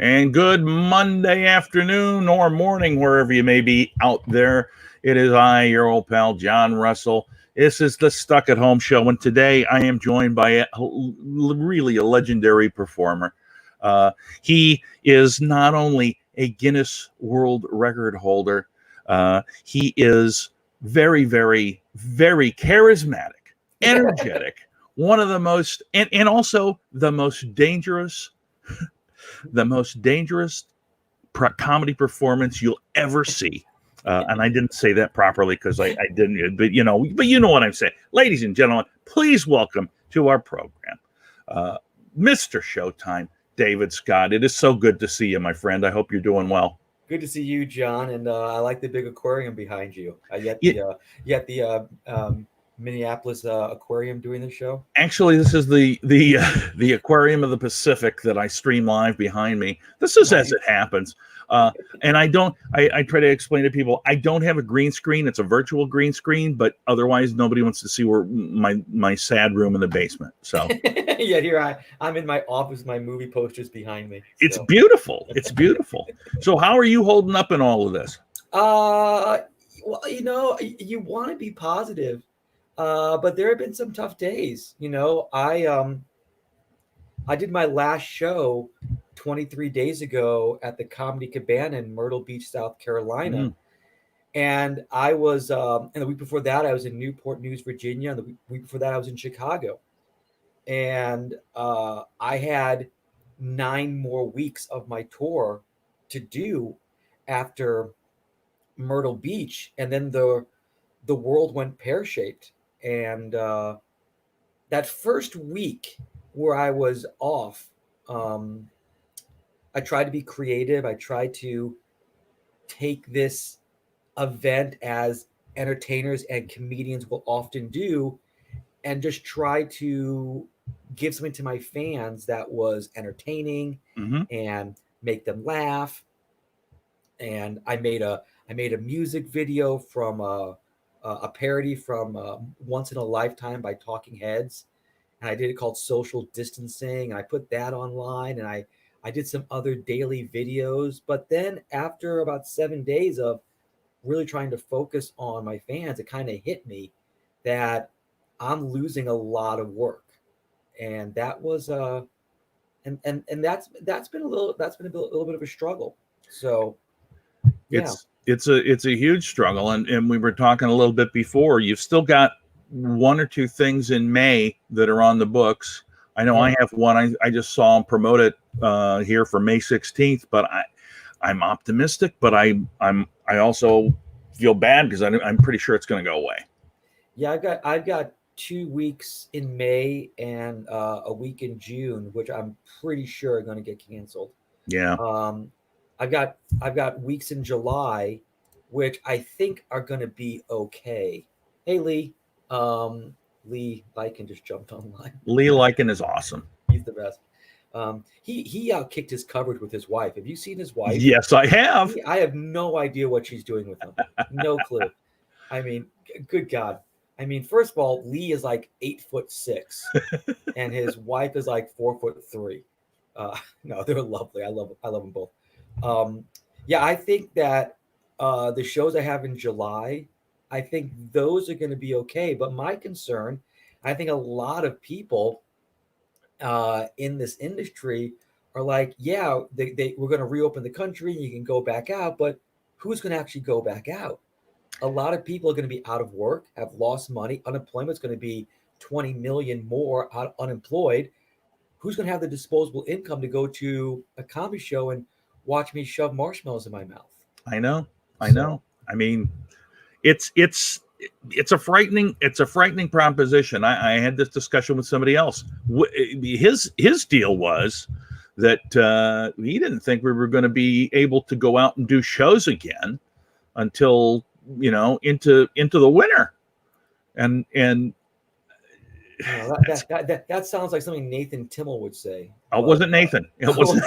And good Monday afternoon or morning, wherever you may be out there. It is I, your old pal, John Russell. This is the Stuck at Home show, and today I am joined by really a legendary performer. He is not only a Guinness World Record holder, he is very, very, very charismatic, energetic, one of the most, and also the most dangerous comedy performance you'll ever see. And I didn't say that properly because I didn't, but you know what I'm saying. Ladies and gentlemen, please welcome to our program, Mr. Showtime David Scott. It is so good to see you, my friend. I hope you're doing well. Good to see you, John, and I like the big aquarium behind you. You got the Minneapolis aquarium doing the show. Actually, this is the aquarium of the Pacific that I stream live behind me. This is nice. As it happens. And I try to explain to people, I don't have a green screen. It's a virtual green screen, but otherwise nobody wants to see where my sad room in the basement. So yeah, here I'm in my office, my movie posters behind me. So. It's beautiful. It's beautiful. So how are you holding up in all of this? Well, you want to be positive, but there have been some tough days. I did my last show 23 days ago at the Comedy Cabana in Myrtle Beach, South Carolina. Mm. And I was, and the week before that, I was in Newport News, Virginia. And the week before that, I was in Chicago. And I had 9 more weeks of my tour to do after Myrtle Beach. And then the world went pear-shaped. And that first week where I was off, I tried to be creative. I tried to take this event as entertainers and comedians will often do and just try to give something to my fans that was entertaining and make them laugh. And I made a music video from a parody from Once in a Lifetime by Talking Heads. And I did it called Social Distancing. And I put that online, and I did some other daily videos. But then after about 7 days of really trying to focus on my fans, it kind of hit me that I'm losing a lot of work. And that was and that's been a little bit of a struggle. So yeah. It's a huge struggle. And we were talking a little bit before. You've still got 1 or 2 things in May that are on the books. I know I have one. I just saw him promote it here for May 16th, but I'm optimistic, but I also feel bad because I'm pretty sure it's going to go away. Yeah, I've got 2 weeks in May and a week in June, which I'm pretty sure are going to get canceled. Yeah. I've got weeks in July, which I think are going to be okay. Hey, Lee. Lee Lycan just jumped online. Lee Lycan is awesome. He's the best. He outkicked his coverage with his wife. Have you seen his wife? Yes, I have. I have no idea what she's doing with him. No clue. I mean, good God. I mean, first of all, Lee is like 8'6", and his wife is like 4'3". No, they're lovely. I love them both. Yeah, I think that the shows I have in July, I think those are going to be okay. But my concern, I think a lot of people in this industry are like, yeah, we're going to reopen the country and you can go back out, but who's going to actually go back out? A lot of people are going to be out of work, have lost money. Unemployment's going to be 20 million more unemployed. Who's going to have the disposable income to go to a comedy show and watch me shove marshmallows in my mouth? I know. I mean, it's a frightening proposition. I had this discussion with somebody else. His deal was that he didn't think we were going to be able to go out and do shows again until into the winter, and that sounds like something Nathan Timmel would say. It wasn't Nathan. It wasn't.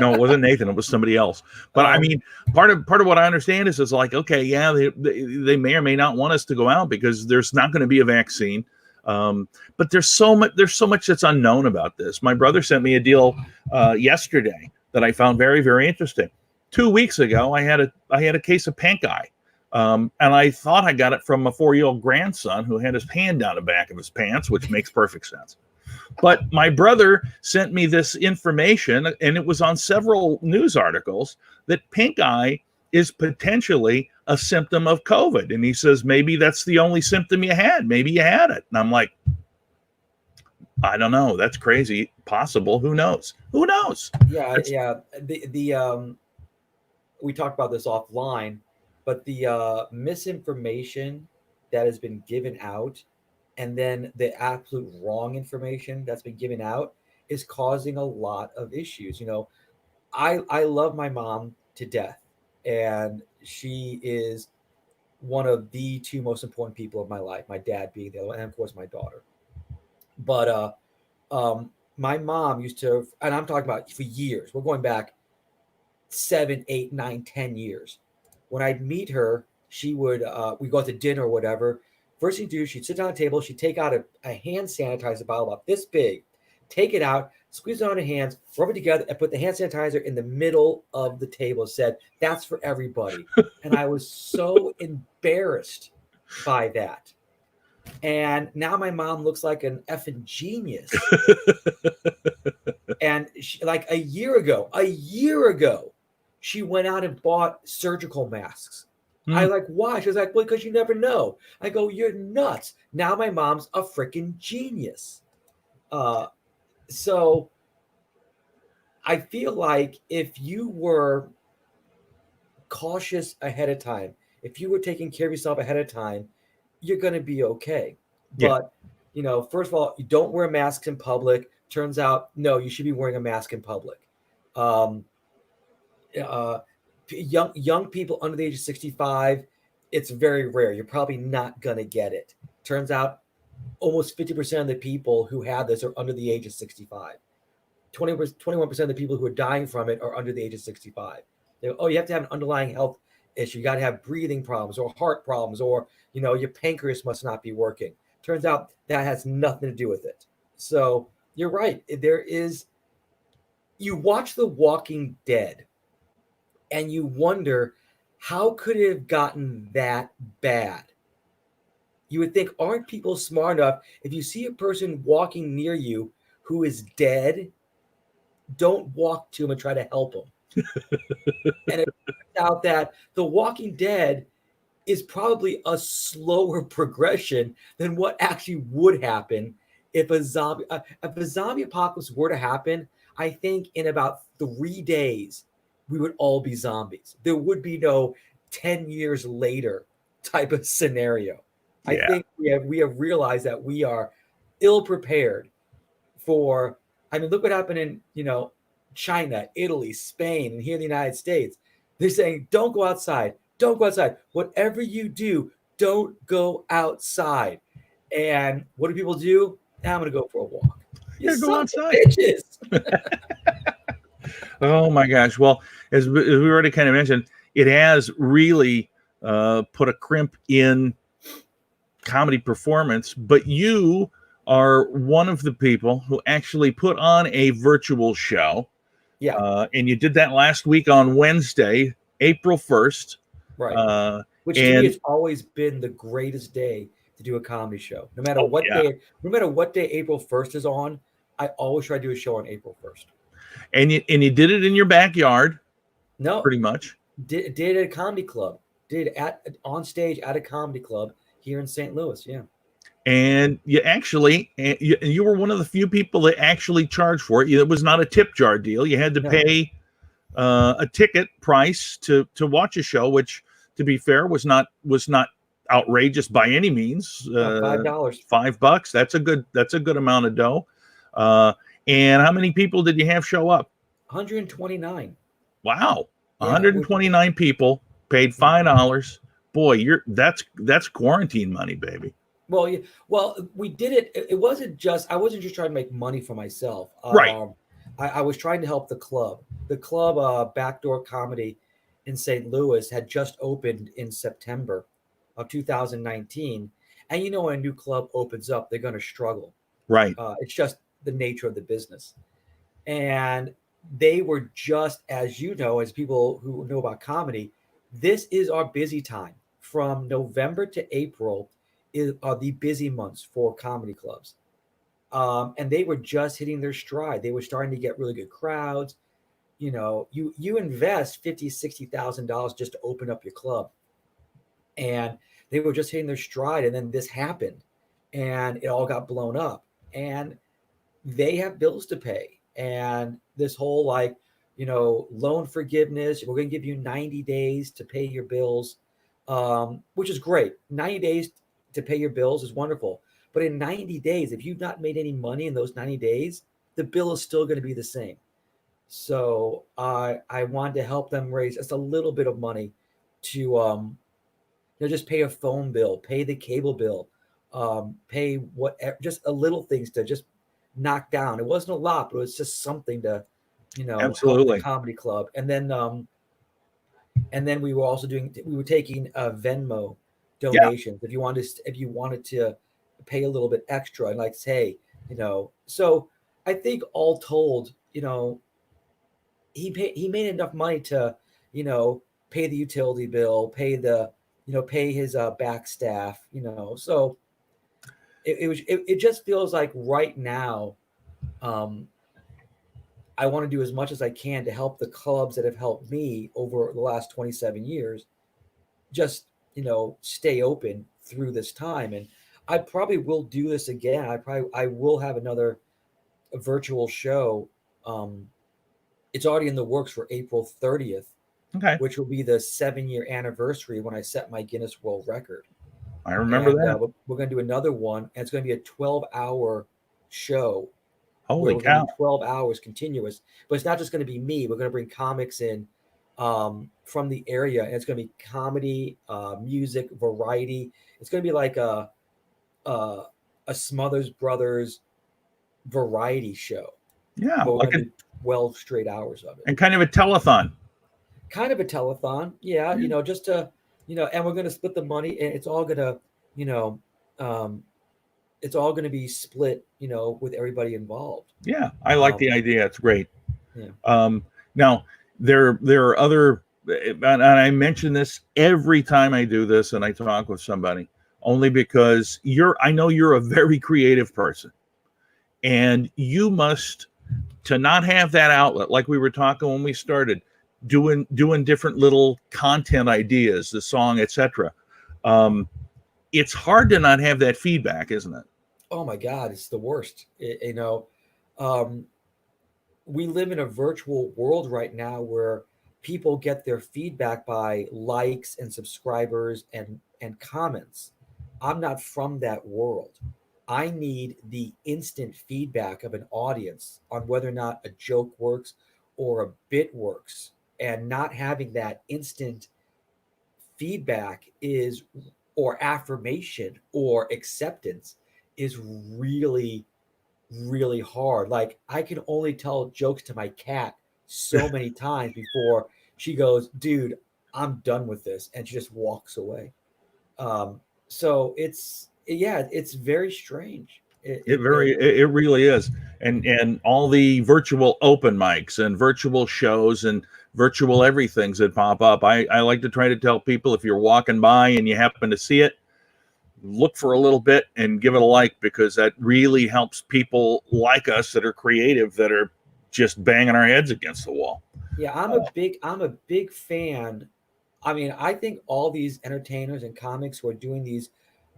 No, it wasn't Nathan. It was somebody else. But I mean, part of what I understand is like, okay, yeah, they may or may not want us to go out because there's not going to be a vaccine. But there's so much that's unknown about this. My brother sent me a deal yesterday that I found very, very interesting. 2 weeks ago, I had a case of pink eye, and I thought I got it from a 4-year-old grandson who had his hand down the back of his pants, which makes perfect sense. But my brother sent me this information, and it was on several news articles that pink eye is potentially a symptom of COVID. And he says, maybe that's the only symptom you had. Maybe you had it. And I'm like, I don't know. That's crazy. Possible. Who knows? Who knows? Yeah, yeah. We talked about this offline, but the misinformation that has been given out, and then the absolute wrong information that's been given out, is causing a lot of issues. I love my mom to death, and she is one of the two most important people of my life. My dad being the other one, and of course my daughter. But my mom used to, and I'm talking about for years. We're going back 7, 8, 9, 10 years. When I'd meet her, she would we go out to dinner or whatever. First thing she'd do, she'd sit down at a table, she'd take out a hand sanitizer bottle about this big, take it out, squeeze it on her hands, rub it together, and put the hand sanitizer in the middle of the table. Said, "That's for everybody." And I was so embarrassed by that. And now my mom looks like an effing genius. And she, like a year ago, she went out and bought surgical masks. I like, why? She was like, well, because you never know. I go, you're nuts. Now my mom's a freaking genius. So I feel like if you were cautious ahead of time, if you were taking care of yourself ahead of time, you're going to be okay. Yeah. But, first of all, you don't wear masks in public. Turns out, no, you should be wearing a mask in public. Young people under the age of 65, it's very rare. You're probably not going to get it. Turns out almost 50% of the people who have this are under the age of 65. 21% of the people who are dying from it are under the age of 65. You have to have an underlying health issue. You got to have breathing problems or heart problems, or, your pancreas must not be working. Turns out that has nothing to do with it. So you're right. You watch The Walking Dead and you wonder, how could it have gotten that bad? You would think, aren't people smart enough? If you see a person walking near you who is dead, don't walk to him and try to help him. And it turns out that The Walking Dead is probably a slower progression than what actually would happen if a zombie apocalypse were to happen. I think in about 3 days, we would all be zombies. There would be no 10 years later type of scenario. Yeah. I think we have realized that we are ill prepared for. I mean, look what happened in China, Italy, Spain, and here in the United States. They're saying, don't go outside. Don't go outside. Whatever you do, don't go outside. And what do people do? Now I'm going to go for a walk. You go outside. Bitches. Oh my gosh. Well, as we already kind of mentioned, it has really put a crimp in comedy performance, but you are one of the people who actually put on a virtual show. Yeah. And you did that last week on Wednesday, April 1st. Right. Which to me has always been the greatest day to do a comedy show. No matter what day April 1st is on, I always try to do a show on April 1st. And you did it in your backyard. No, pretty much. Did it at a comedy club. Did it on stage at a comedy club here in St. Louis. Yeah. And you were one of the few people that actually charged for it. It was not a tip jar deal. You had to pay a ticket price to watch a show, which, to be fair, was not outrageous by any means. $5. $5. That's a good amount of dough. And how many people did you have show up? 129. Wow. 129 people paid $5. Boy, that's quarantine money, baby. Well, we did it. It wasn't just, I wasn't just trying to make money for myself. Right. I was trying to help the club. The club, Backdoor Comedy in St. Louis, had just opened in September of 2019. And when a new club opens up, they're going to struggle. Right. It's just the nature of the business. And they were just, as you know, as people who know about comedy, this is our busy time. From November to April are the busy months for comedy clubs. And they were just hitting their stride. They were starting to get really good crowds. You know, you invest $50,000, $60,000 just to open up your club, and they were just hitting their stride, and then this happened, and it all got blown up, and they have bills to pay, and this whole like, loan forgiveness, we're going to give you 90 days to pay your bills, which is great. 90 days to pay your bills is wonderful, but in 90 days, if you've not made any money in those 90 days, the bill is still going to be the same. So I wanted to help them raise just a little bit of money to just pay a phone bill, pay the cable bill, pay what, just a little things to just knock down. It wasn't a lot, but it was just something to, help the Absolutely. comedy club. And then we were taking Venmo Yeah, donations if you wanted to pay a little bit extra and like say, so I think all told, he made enough money to, you know, pay the utility bill, pay his back staff, So it just feels like right now, um, I want to do as much as I can to help the clubs that have helped me over the last 27 years, just stay open through this time. And I probably will do this again. I will have another virtual show. Um, it's already in the works for April 30th, okay, which will be the 7-year anniversary when I set my Guinness World Record. I remember And that. we're going to do another one, and it's going to be a 12-hour show where Holy we're going to cow. do 12 hours continuous. But it's not just going to be me. We're going to bring comics in from the area, and it's going to be comedy, music, variety. It's going to be like a, a Smothers Brothers variety show, Yeah, but we're like going to do 12 straight hours of it. and kind of a telethon. Kind of a telethon, yeah, Yeah, just to, and we're going to split the money, and it's all going to, you know um it's all going to be split, with everybody involved. yeah, I like um the idea. It's great. yeah. Now there are other, and I mention this every time I do this and I talk with somebody, only because I know you're a very creative person, and you must, to not have that outlet, like we were talking when we started, doing different little content ideas, the song, etc. Um, it's hard to not have that feedback, isn't it? Oh my god, it's the worst. Um we live in a virtual world right now where people get their feedback by likes and subscribers and comments. I'm not from that world. I need the instant feedback of an audience on whether or not a joke works or a bit works. And not having that instant feedback is, or affirmation or acceptance, is really, really hard. Like, I can only tell jokes to my cat so many times before she goes, dude, I'm done with this, and she just walks away. So it's very strange. It really is. And all the virtual open mics and virtual shows and virtual everythings that pop up. I like to try to tell people, if you're walking by and you happen to see it, look for a little bit and give it a like, because that really helps people like us that are creative, that are just banging our heads against the wall. Yeah, I'm a big fan. I mean, I think all these entertainers and comics who are doing these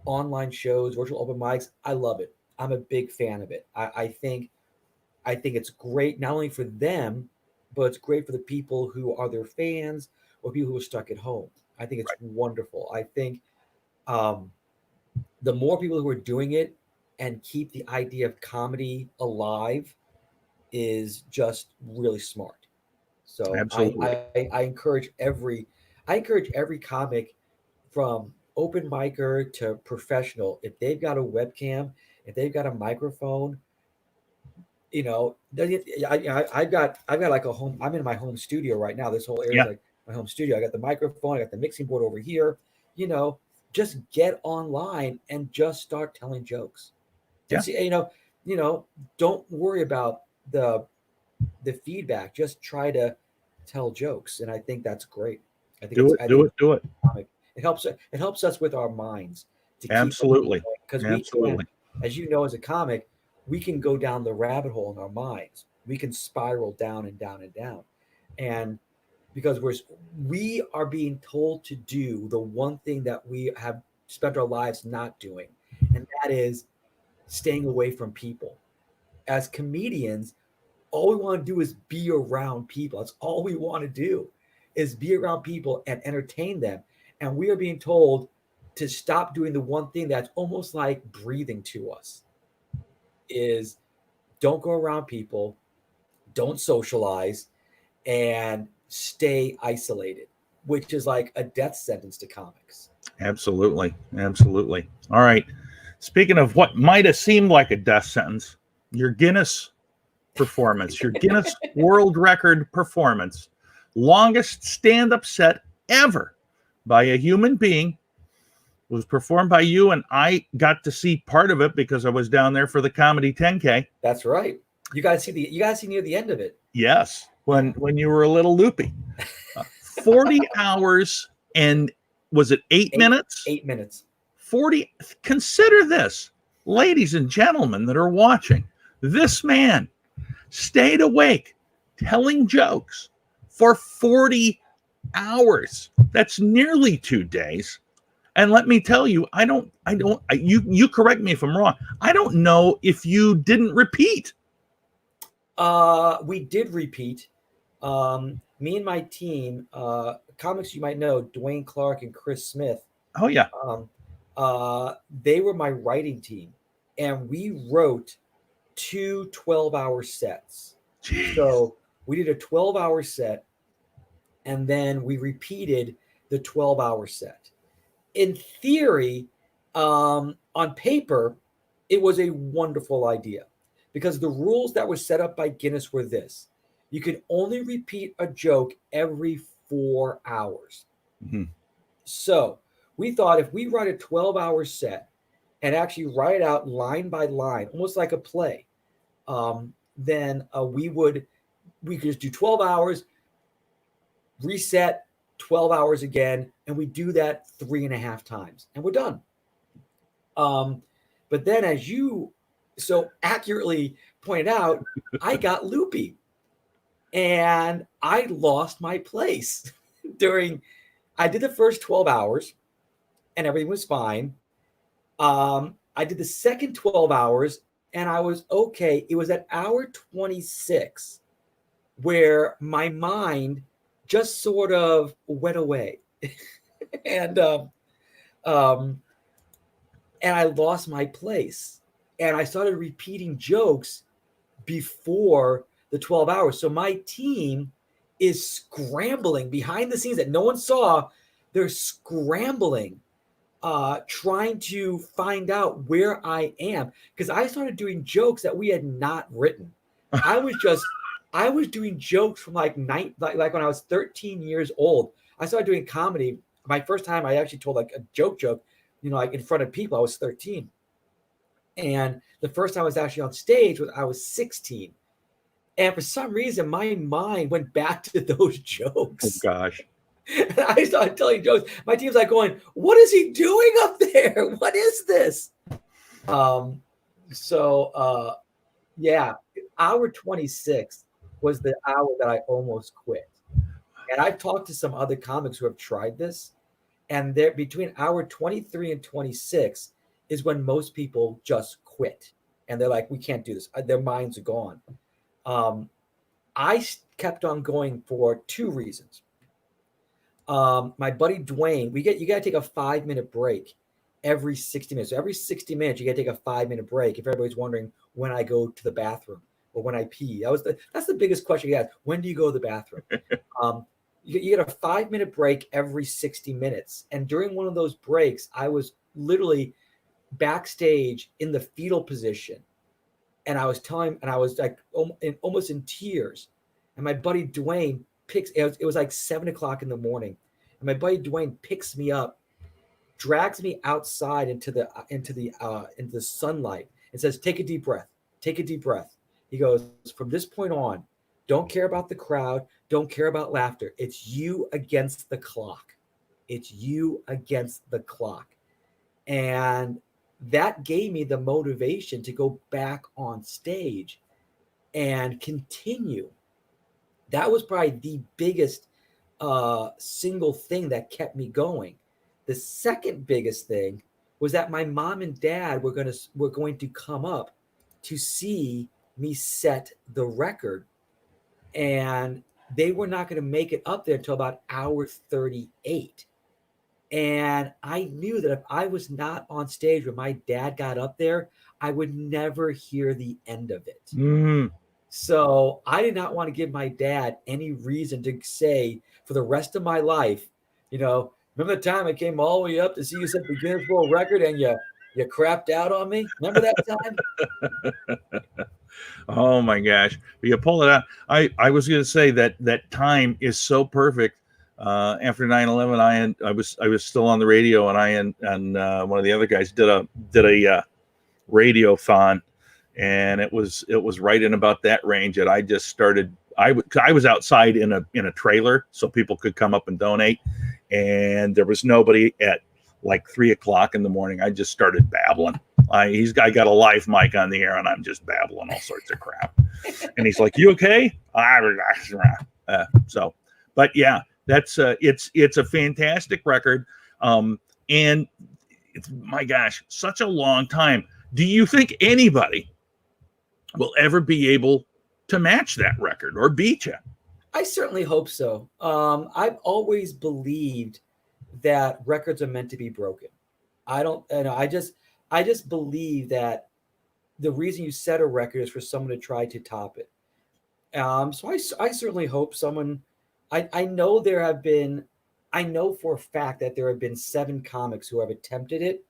online shows, virtual open mics, I love it. I'm a big fan of it. I think it's great not only for them, but it's great for the people who are their fans or people who are stuck at home. I think it's wonderful. I think um, the more people who are doing it and keep the idea of comedy alive is just really smart. So I, Absolutely. I, I encourage every comic, from open micer to professional, if they've got a webcam, if they've got a microphone, I've got like a home. I'm in my home studio right now. This whole area is Yeah. like my home studio. I got the microphone. I got the mixing board over here. You know, just get online and just start telling jokes. And Yeah. see, don't worry about the the feedback, just try to tell jokes, and I think that's great. I think Do it's it, I do think it, do it. comic. It helps us with our minds to keep Absolutely. because we can, Absolutely. as you know, as a comic, we can go down the rabbit hole in our minds. We can spiral down and down and down, and because we are being told to do the one thing that we have spent our lives not doing, and that is staying away from people. As comedians, all we want to do is be around people. That's all we want to do is be around people and entertain them. And we are being told to stop doing the one thing that's almost like breathing to us is don't go around people, don't socialize, and stay isolated, which is like a death sentence to comics. Absolutely. Absolutely. All right. Speaking of what might have seemed like a death sentence, your Guinness performance, your Guinness World Record performance, longest stand up set ever by a human being, was performed by you. And I got to see part of it because I was down there for the Comedy 10K. That's right. You guys see near the end of it. Yes. When you were a little loopy. 40 hours and was it 8 minutes? 8 minutes. 40. Consider this, ladies and gentlemen that are watching. This man stayed awake telling jokes for 40 hours. That's nearly 2 days. And let me tell you, you correct me if I'm wrong. I don't know if you didn't repeat. We did repeat. Me and my team, comics you might know, Dwayne Clark and Chris Smith. Oh, yeah. They were my writing team, and we wrote two 12-hour sets. Jeez. So we did a 12-hour set, and then we repeated the 12-hour set. In theory, on paper, it was a wonderful idea because the rules that were set up by Guinness were this: you could only repeat a joke every 4 hours. Mhm. So we thought if we write a 12-hour set and actually write out line by line, almost like a play, then we could just do 12 hours, reset 12 hours again, and we do that 3.5 times, and we're done. But then, as you so accurately pointed out, I got loopy, and I lost my place during. I did the first 12 hours, and everything was fine. I did the second 12 hours, and I was okay. It was at hour 26 where my mind just sort of went away, and um, and I lost my place, and I started repeating jokes before the 12 hours. So my team is scrambling behind the scenes that no one saw. They're scrambling, trying to find out where I am because I started doing jokes that we had not written. I was doing jokes from like when I was 13 years old. I started doing comedy. My first time I actually told like a joke, like in front of people. I was 13, and the first time I was actually on stage I was 16. And for some reason, my mind went back to those Oh, jokes. gosh. And I started telling jokes. My team's like going, "What is he doing up there? What is this?" Yeah, hour 26 was the hour that I almost quit. And I've talked to some other comics who have tried this, and they're between hour 23 and 26 is when most people just quit. And they're like, "We can't do this." Their minds are gone. I kept on going for two reasons. My buddy Dwayne, you got to take a 5-minute break every 60 minutes. So every 60 minutes, you got to take a 5-minute break. If everybody's wondering when I go to the bathroom or when I pee, that's the biggest question you ask. When do you go to the bathroom? You get a 5-minute break every 60 minutes. And during one of those breaks, I was literally backstage in the fetal position. And I was like almost in tears. And my buddy Dwayne it was like 7 o'clock in the morning. And my buddy Dwayne picks me up, drags me outside into the sunlight and says, "Take a deep breath. Take a deep breath." He goes, "From this point on, Don't care about the crowd. Don't care about laughter. It's you against the clock. It's you against the clock. And that gave me the motivation to go back on stage and continue. That was probably the biggest single thing that kept me going. The second biggest thing was that my mom and dad were going to come up to see me set the record, and they were not going to make it up there until about hour 38. And I knew that if I was not on stage when my dad got up there, I would never hear the end of it. Mm. So I did not want to give my dad any reason to say for the rest of my life, remember the time I came all the way up to see you set the Guinness World Record and you crapped out on me? Remember that time? Oh my gosh. You pull it out. I was going to say that time is so perfect. After 9/11, I was still on the radio, and I and one of the other guys did a radiothon, and it was right in about that range. And I just started. I was outside in a trailer, so people could come up and donate, and there was nobody at like 3 o'clock in the morning. I just started babbling. I got a live mic on the air, and I'm just babbling all sorts of crap. And he's like, "You okay?" So, but yeah, it's a fantastic record, and it's, my gosh, such a long time. Do you think anybody will ever be able to match that record or beat you? I certainly hope so. I've always believed that records are meant to be broken. I don't, I just believe that the reason you set a record is for someone to try to top it. So I certainly hope someone. I know there have been. I know for a fact that there have been 7 comics who have attempted it,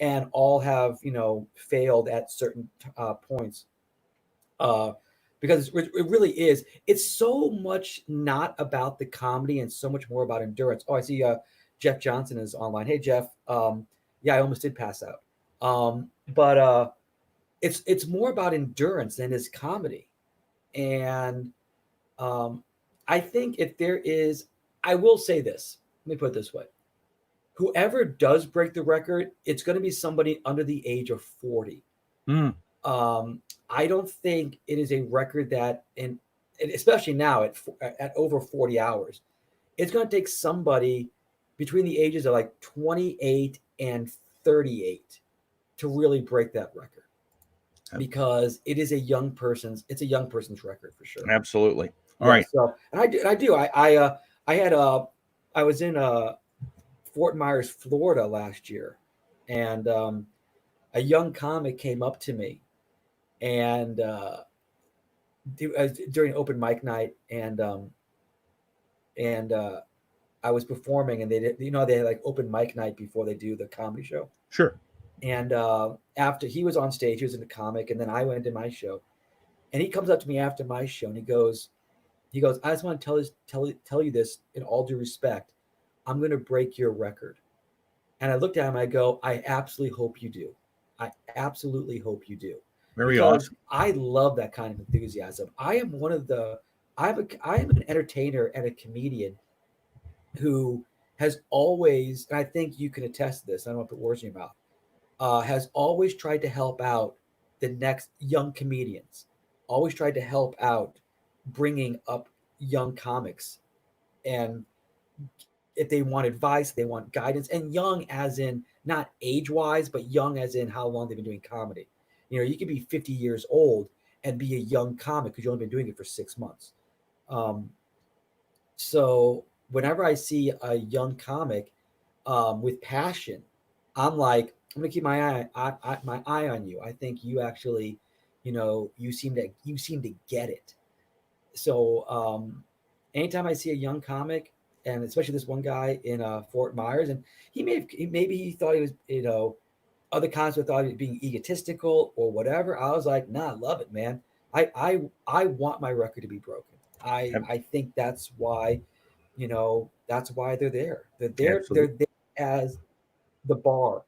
and all have failed at certain points. Uh, because it really is. It's so much not about the comedy and so much more about endurance. Oh, I see. Jeff Johnson is online. Hey, Jeff. Yeah, I almost did pass out. But it's more about endurance than is comedy. And um, I think if there is, I will say this. Let me put it this way: whoever does break the record, it's going to be somebody under the age of 40. Mm. Um, I don't think it is a record that, especially now at over 40 hours, it's going to take somebody between the ages of like 28 and 38 to really break that record, because it's a young person's record for sure. Absolutely. All Yeah. right. So, and I do. I had I was in Fort Myers, Florida last year, and a young comic came up to me, and during open mic night, and I was performing, and they did, they had like open mic night before they do the comedy show. Sure. And after he was on stage, he was in the comic, and then I went to my show, and he comes up to me after my show, and he goes, I just want to tell you this in all due respect. I'm going to break your record. And I looked at him, I go, I absolutely hope you do. I absolutely hope you do. Very Because awesome. I love that kind of enthusiasm. I am an entertainer and a comedian who has always, and I think you can attest to this, I don't want to put words in your mouth, has always tried to help out the next young comedians, always tried to help out bringing up young comics. And if they want advice, they want guidance, and young as in not age wise, but young as in how long they've been doing comedy. You could be 50 years old and be a young comic because you've only been doing it for 6 months. Um, so whenever I see a young comic with passion, I'm like, I'm gonna keep my eye on you. I think you actually, you seem to get it. So anytime I see a young comic, and especially this one guy in Fort Myers, and maybe he thought he was, other comics would thought he was being egotistical or whatever. I was like, nah, I love it, man. I want my record to be broken. I think that's why they're there. They're Absolutely. there as the bar,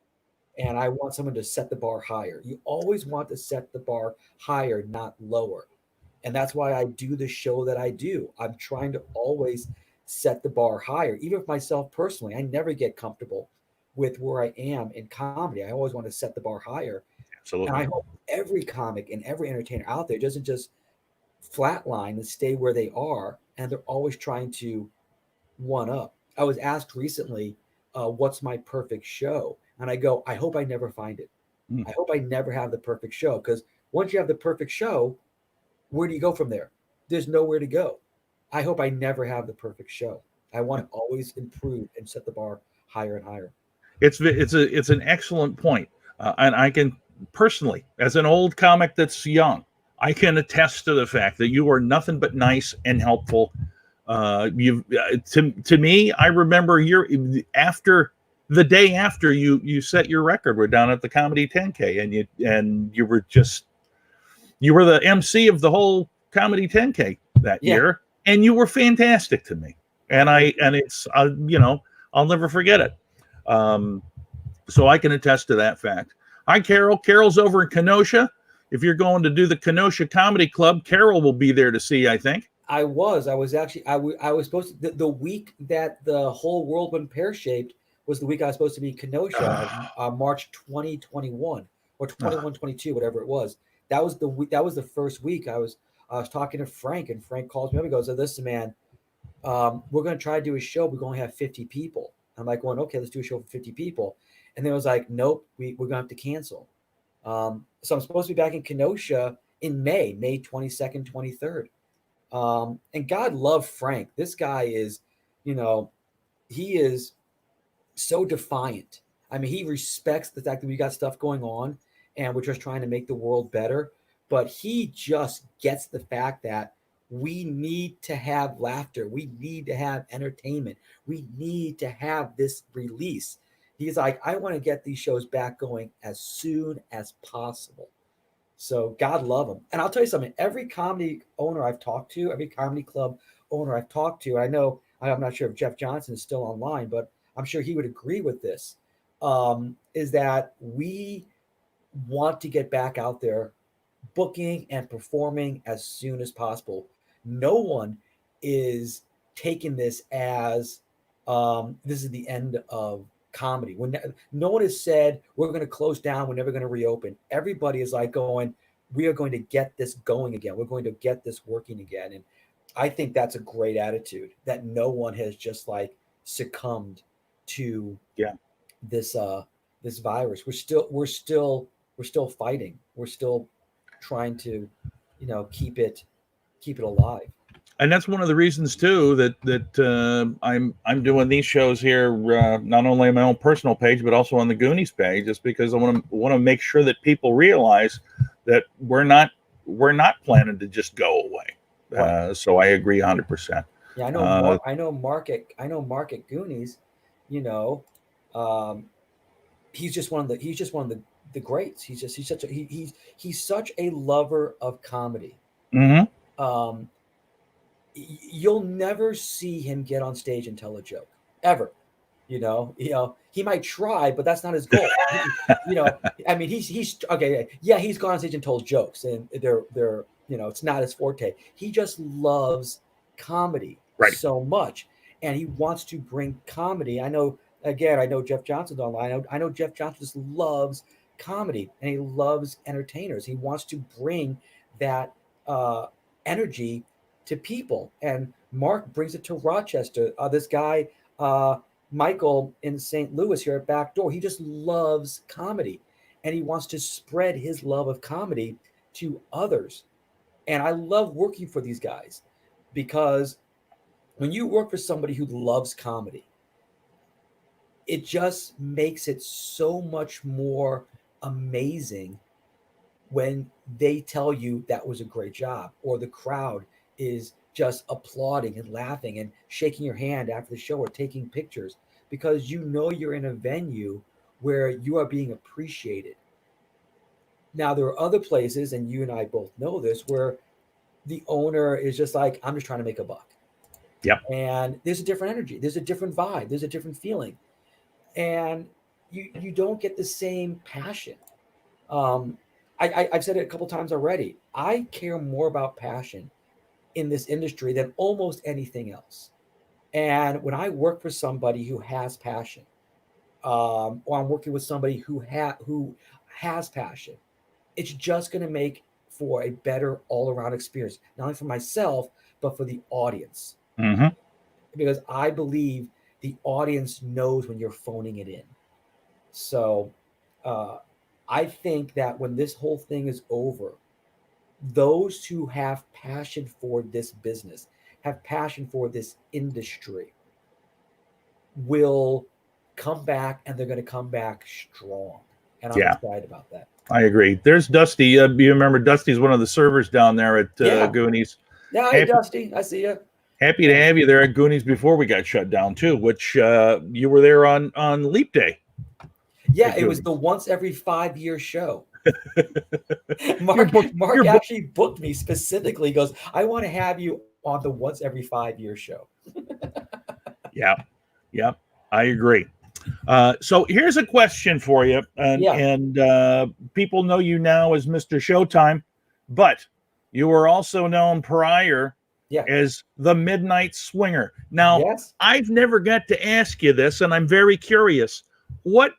and I want someone to set the bar higher. You always want to set the bar higher, not lower. And that's why I do the show that I do. I'm trying to always set the bar higher. Even with myself personally, I never get comfortable with where I am in comedy. I always want to set the bar higher. And I Absolutely. hope every comic and every entertainer out there doesn't just flatline and stay where they are, and they're always trying to one up. I was asked recently, what's my perfect show? And I go, I hope I never find it. Mm. I hope I never have the perfect show, because once you have the perfect show, where do you go from there? There's nowhere to go. I hope I never have the perfect show. I want to always improve and set the bar higher and higher. It's an excellent point, and I can personally, as an old comic that's young, I can attest to the fact that you are nothing but nice and helpful. You to me, I remember after the day after you set your record, we're down at the Comedy 10K, and you were just you were the MC of the whole Comedy 10K that Yeah. year, and you were fantastic to me. Well, And it's I'll never forget it. Um, so I can attest to that fact. Hi, Carol. Carol's over in Kenosha. If you're going to do the Kenosha Comedy Club, Carol will be there to see, I think. I was actually, I was supposed to, the week that the whole world went pear shaped was the week I was supposed to be in Kenosha, March 2021 or 21, 22, whatever it was. That was the week, that was the first week I was talking to Frank, and Frank calls me up and goes, "Oh, listen, man, we're going to try to do a show. We're going to have 50 people." I'm like, going, okay, let's do a show for 50 people. And then it was like, nope, we're going to have to cancel. So I'm supposed to be back in Kenosha in May 22nd, 23rd. And God love Frank. This guy is, you know, he is so defiant. I mean, he respects the fact that we got stuff going on and we're just trying to make the world better. But he just gets the fact that we need to have laughter. We need to have entertainment. We need to have this release. He's like, I want to get these shows back going as soon as possible. So God love him. And I'll tell you something, every comedy owner I've talked to, every comedy club owner I've talked to, I know, I'm not sure if Jeff Johnson is still online, but I'm sure he would agree with this, is that we want to get back out there booking and performing as soon as possible. No one is taking this as this is the end of comedy. When no one has said we're going to close down, we're never going to reopen. Everybody is like going, we are going to get this going again. We're going to get this working again. And I think that's a great attitude, that no one has just like succumbed to Yeah. this this virus. We're still fighting. We're still trying to, keep it alive. And that's one of the reasons too that I'm doing these shows here, not only on my own personal page but also on the Goonies page, just because I want to make sure that people realize that we're not planning to just go away. Right. So I agree 100%. Yeah, Uh, I know Mark at Goonies, you know, um, he's just one of the greats. He's such a he's such a lover of comedy. mhm. Um, you'll never see him get on stage and tell a joke ever. He might try, but that's not his goal. I mean, he's okay. Yeah, he's gone on stage and told jokes, and they're it's not his forte. He just loves comedy Right. so much, and he wants to bring comedy. I know. Again, I know Jeff Johnson's online. I know Jeff Johnson just loves comedy, and he loves entertainers. He wants to bring that uh, energy to people, and Mark brings it to Rochester. This guy. Michael in St. Louis here at Backdoor, he just loves comedy, and he wants to spread his love of comedy to others. And I love working for these guys, because when you work for somebody who loves comedy, it just makes it so much more amazing when they tell you that was a great job, or the crowd is just applauding and laughing and shaking your hand after the show or taking pictures, because you're in a venue where you are being appreciated. Now, there are other places, and you and I both know this, where the owner is just like, I'm just trying to make a buck. Yep. And there's a different energy, there's a different vibe, there's a different feeling. And you don't get the same passion. Um, I've said it a couple times already. I care more about passion in this industry than almost anything else. And when I work for somebody who has passion, or I'm working with somebody who has passion, it's just going to make for a better all around experience, not only for myself but for the audience. Mm-hmm. Because I believe the audience knows when you're phoning it in. So uh, I think that when this whole thing is over, those who have passion for this business, have passion for this industry, will come back, and they're going to come back strong. And I'm Yeah, excited about that. I agree. There's Dusty. You remember Dusty's one of the servers down there at Yeah. Goonies. Yeah. Hey, Happy, Dusty. I see you. happy to Yeah. have you there at Goonies before we got shut down too. Which you were there on Leap Day Yeah. at It was the Goonies. once every 5 year show. Your Mark book, Mark your book. actually booked me specifically. He goes, I want to have you on the once every 5 year show. Yeah, yeah, I agree. So here's a question for you, Yeah. and people know you now as Mr. Showtime, but you were also known prior Yeah. as the Midnight Swinger. Now, Yes. I've never got to ask you this, and I'm very curious. What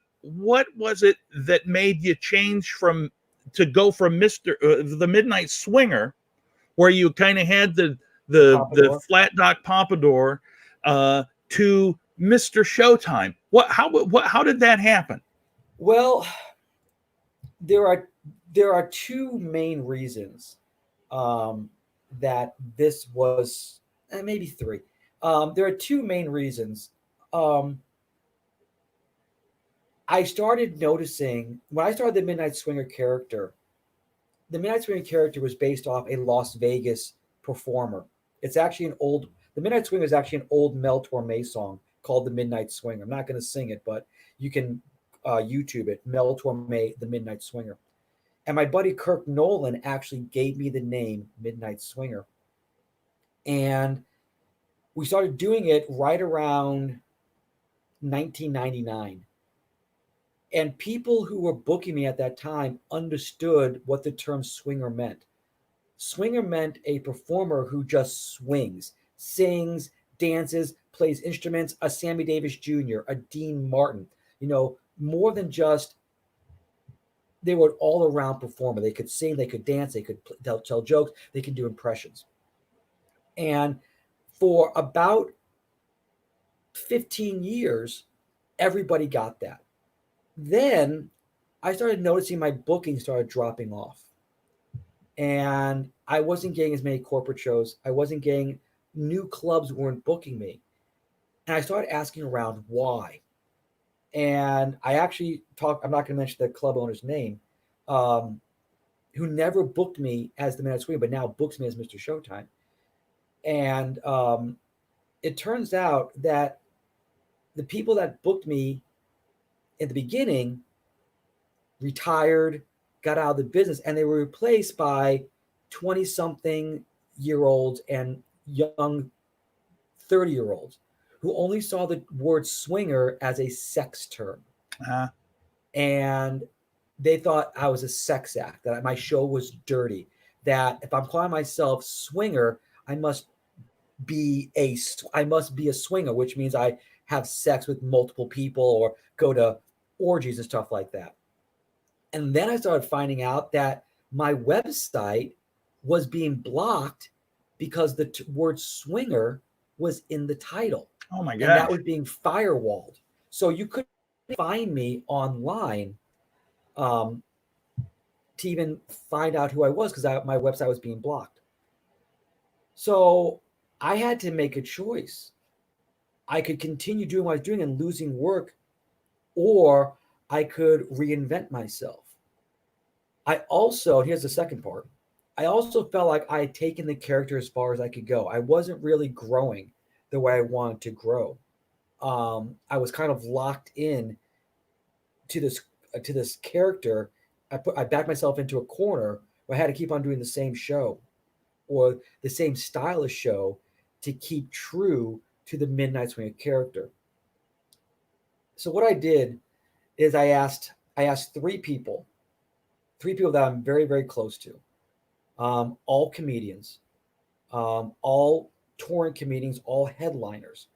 was it that made you change from to go from the Midnight Swinger, where you kind of had The the Pompadour. flat dock pompadour, to Mr. Showtime? How did that happen? Well, there are two main reasons um, that this was, maybe three. There are two main reasons. Um, I started noticing when I started the Midnight Swinger character. The Midnight Swinger character was based off a Las Vegas performer. It's actually an old. The Midnight Swinger is actually an old Mel Torme song called "The Midnight Swinger." I'm not going to sing it, but you can YouTube it. Mel Torme, "The Midnight Swinger." And my buddy Kirk Nolan actually gave me the name Midnight Swinger. And we started doing it right around 1999. And people who were booking me at that time understood what the term swinger meant. Swinger meant a performer who just swings, sings, dances, plays instruments, a Sammy Davis Jr., a Dean Martin, more than just they were an all around performer. They could sing, they could dance, they could tell jokes, they could do impressions. And for about 15 years, everybody got that. Then I started noticing my booking started dropping off. And I wasn't getting as many corporate shows. I wasn't getting new clubs weren't booking me. And I started asking around why. And I actually I'm not going to mention the club owner's name, um, who never booked me as the man at Swing, but now books me as Mr. Showtime. And it turns out that the people that booked me in the beginning retired, got out of the business, and they were replaced by 20 something year olds and young 30-year-olds who only saw the word swinger as a sex term. Uh, And they thought I was a sex act, that my show was dirty, that if I'm calling myself swinger, I must I must be a swinger, which means I have sex with multiple people or go to orgies and stuff like that. And then I started finding out that my website was being blocked because the word swinger was in the title, oh my and that gosh. was being firewalled. So you couldn't find me online um, to even find out who I was because my website was being blocked. So I had to make a choice. I could continue doing what I was doing and losing work, or I could reinvent myself. I also, here's the second part. I also felt like I had taken the character as far as I could go. I wasn't really growing the way I wanted to grow. I was kind of locked in to this character. I backed myself into a corner where I had to keep on doing the same show or the same style of show to keep true to the Midnight Swinger character. So what I did is I asked three people three people that I'm very, very close to, all comedians, all touring comedians, all headliners.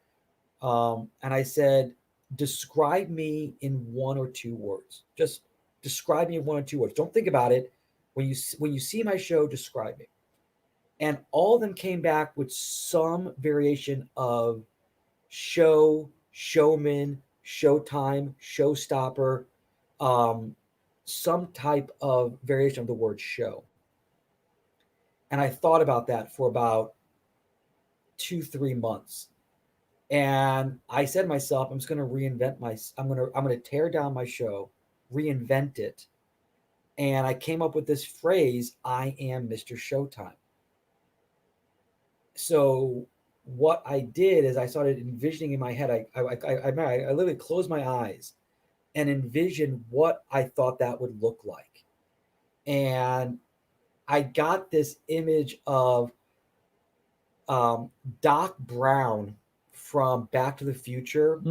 And I said, describe me in one or two words. Just describe me in one or two words. Don't think about it. When you see my show, describe me. And all of them came back with some variation of show, showman, showtime, showstopper, some type of variation of the word show. And I thought about that for about 2, 3 months. And I said to myself, I'm just going to reinvent I'm going to tear down my show, reinvent it. And I came up with this phrase, I am Mr. Showtime. So what I did is I started envisioning in my head, I literally closed my eyes and envisioned what I thought that would look like. And I got this image of Doc Brown from Back to the Future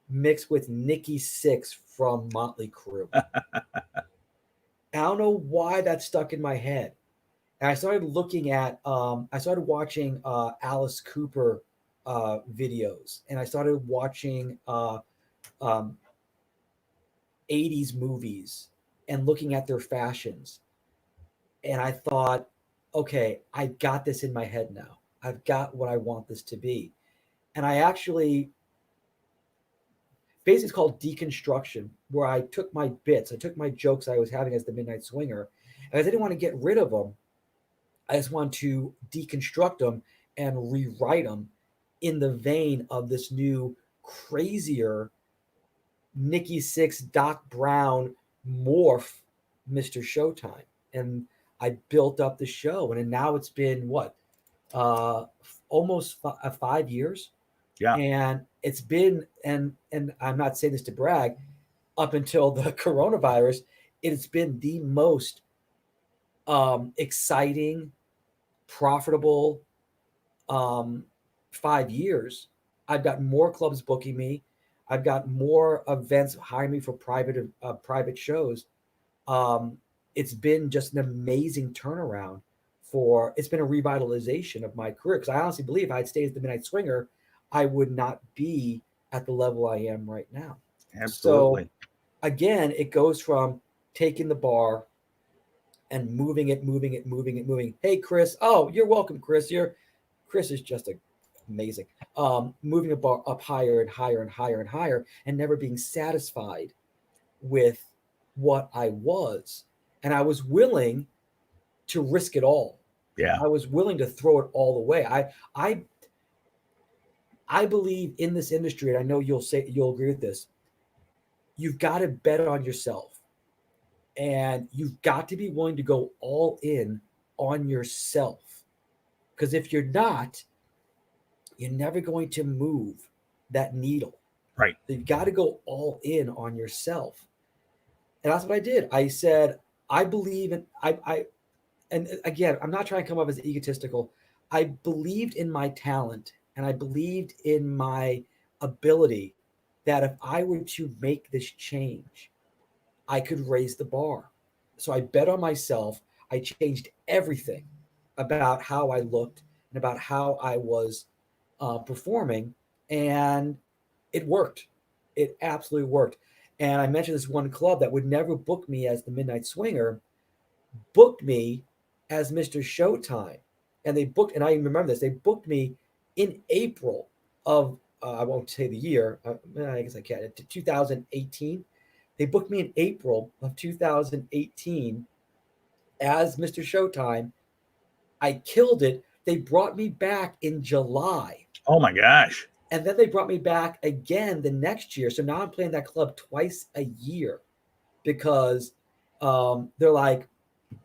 mixed with Nikki Sixx from Motley Crue. I don't know why that stuck in my head. And I started looking at, I started watching Alice Cooper videos, and I started watching um, 80s movies and looking at their fashions. And I thought, okay, I got this in my head now. I've got what I want this to be. And I actually, basically, it's called deconstruction, where I took my bits, I took my jokes I was having as the Midnight Swinger, and I didn't want to get rid of them. I just want to deconstruct them and rewrite them in the vein of this new, crazier Nikki Sixx, Doc Brown morph Mr. Showtime. And I built up the show, and now it's been what, almost 5 years. Yeah. And it's been, and I'm not saying this to brag, up until the coronavirus, it's been the most exciting, profitable 5 years. I've got more clubs booking me. I've got more events hiring me for private shows. It's been just an amazing turnaround. It's been a revitalization of my career, because I honestly believe if I'd stayed as the Midnight Swinger, I would not be at the level I am right now. Absolutely. So again, it goes from taking the bar and moving it. Hey, Chris. Oh, you're welcome, Chris. Chris is just amazing. Moving a bar up higher and higher and higher and higher, and never being satisfied with what I was. And I was willing to risk it all. Yeah. I was willing to throw it all away. I believe in this industry, and I know you'll agree with this. You've got to bet on yourself, and you've got to be willing to go all in on yourself. Because if you're not, you're never going to move that needle. Right. So you've got to go all in on yourself. And that's what I did. I said, I believe in, and again, I'm not trying to come off as egotistical. I believed in my talent, and I believed in my ability that if I were to make this change, I could raise the bar. So I bet on myself. I changed everything about how I looked and about how I was performing, and it worked. It absolutely worked. And I mentioned this one club that would never book me as the Midnight Swinger, booked me as Mr. Showtime. And and I remember this, they booked me in April of, I won't say the year, I guess I can, 2018. They booked me in April of 2018 as Mr. Showtime. I killed it. They brought me back in July. Oh my gosh. And then they brought me back again the next year. So now I'm playing that club twice a year, because they're like,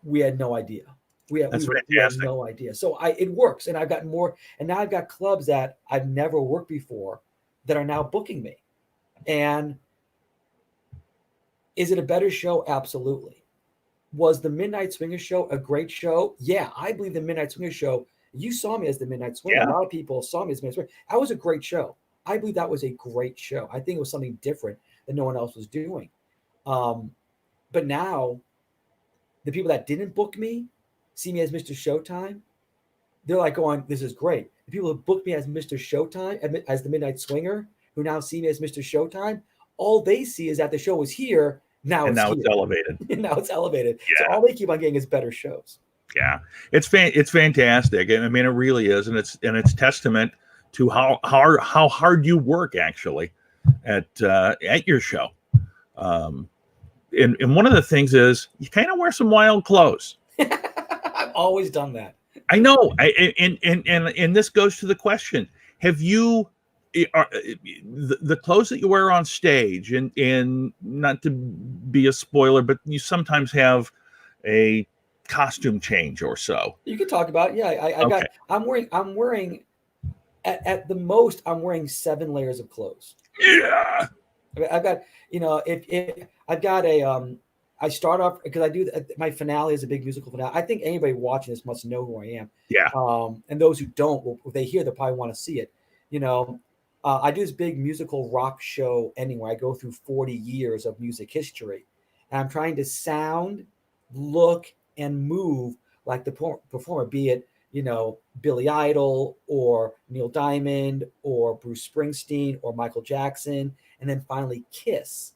we had no idea. We had no idea. So it works. And I've got more. And now I've got clubs that I've never worked before that are now booking me. And is it a better show? Absolutely. Was the Midnight Swinger show a great show? Yeah, I believe the Midnight Swinger show, you saw me as the Midnight Swinger. Yeah. A lot of people saw me as the Midnight Swinger. That was a great show. I believe that was a great show. I think it was something different that no one else was doing. But now the people that didn't book me see me as Mr. Showtime. They're like going, "This is great." The people who booked me as Mr. Showtime, as the Midnight Swinger, who now see me as Mr. Showtime, all they see is that the show was here. Now And it's now here. it's elevated. Now it's elevated. So Yeah. all they keep on getting is better shows. Yeah, it's fantastic. I mean, it really is, and it's testament to how hard you work actually at your show. And one of the things is you kind of wear some wild clothes. I've always done that. I know. And this goes to the question: have you the clothes that you wear on stage, and not to be a spoiler, but you sometimes have a costume change or so. You can talk about it. Yeah, Okay. I'm wearing at the most I'm wearing 7 layers of clothes. Yeah. I mean, I've got, if I've got I start off because I do my finale is a big musical finale. I think anybody watching this must know who I am. Yeah. And those who don't, if they hear, they'll probably want to see it. I do this big musical rock show ending where I go through 40 years of music history, and I'm trying to sound, look, and move like the performer, be it Billy Idol or Neil Diamond or Bruce Springsteen or Michael Jackson, and then finally Kiss.